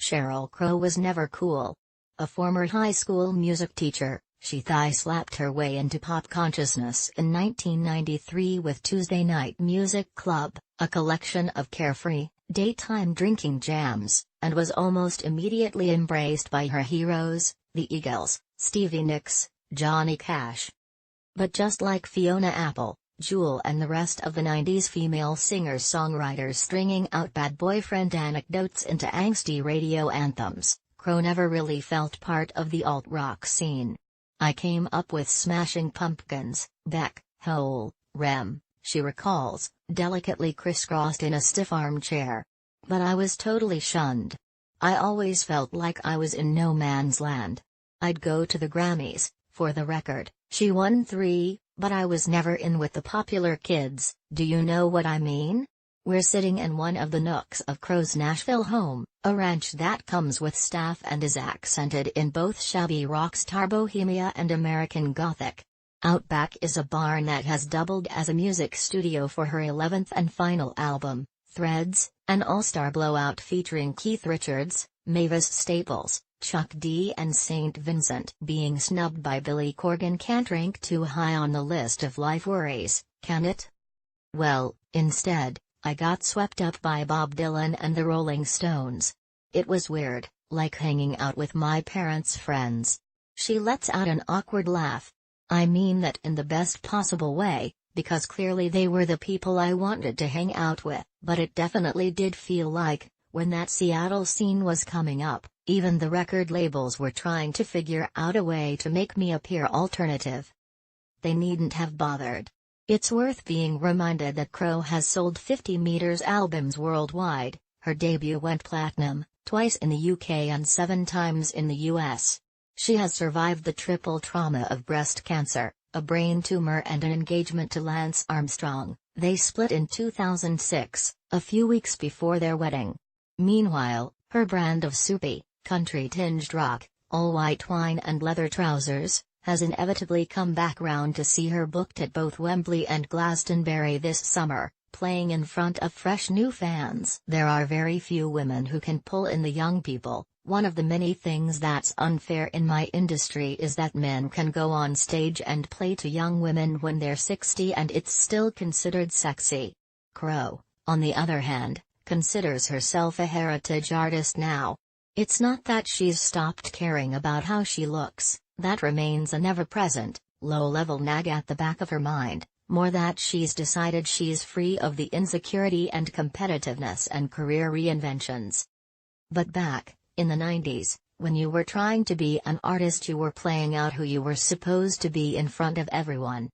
Sheryl Crow was never cool. A former high school music teacher, she thigh-slapped her way into pop consciousness in 1993 with Tuesday Night Music Club, a collection of carefree, daytime drinking jams, and was almost immediately embraced by her heroes, the Eagles, Stevie Nicks, Johnny Cash. But just like Fiona Apple, Jewel and the rest of the 90s female singer-songwriters stringing out bad boyfriend anecdotes into angsty radio anthems, Crow never really felt part of the alt-rock scene. "I came up with Smashing Pumpkins, Beck, Hole, Rem," she recalls, delicately crisscrossed in a stiff armchair. "But I was totally shunned. I always felt like I was in no man's land. I'd go to the Grammys, for the record, she won 3, but I was never in with the popular kids, do you know what I mean?" We're sitting in one of the nooks of Crow's Nashville home, a ranch that comes with staff and is accented in both shabby rockstar bohemia and American Gothic. Out back is a barn that has doubled as a music studio for her 11th and final album, Threads, an all-star blowout featuring Keith Richards, Mavis Staples, Chuck D and St. Vincent. Being snubbed by Billy Corgan can't rank too high on the list of life worries, can it? Well, instead, I got swept up by Bob Dylan and the Rolling Stones. It was weird, like hanging out with my parents' friends. She lets out an awkward laugh. I mean that in the best possible way, because clearly they were the people I wanted to hang out with. But it definitely did feel like, when that Seattle scene was coming up, even the record labels were trying to figure out a way to make me appear alternative. They needn't have bothered. It's worth being reminded that Crow has sold 50 meters albums worldwide. Her debut went platinum, twice in the UK and 7 times in the US. She has survived the triple trauma of breast cancer, a brain tumor and an engagement to Lance Armstrong. They split in 2006, a few weeks before their wedding. Meanwhile, her brand of soupy, country-tinged rock, all-white wine and leather trousers, has inevitably come back round to see her booked at both Wembley and Glastonbury this summer, playing in front of fresh new fans. There are very few women who can pull in the young people. One of the many things that's unfair in my industry is that men can go on stage and play to young women when they're 60 and it's still considered sexy. Crow, on the other hand, considers herself a heritage artist now. It's not that she's stopped caring about how she looks. That remains a never-present, low-level nag at the back of her mind, more that she's decided she's free of the insecurity and competitiveness and career reinventions. But back, in the 90s, when you were trying to be an artist, you were playing out who you were supposed to be in front of everyone.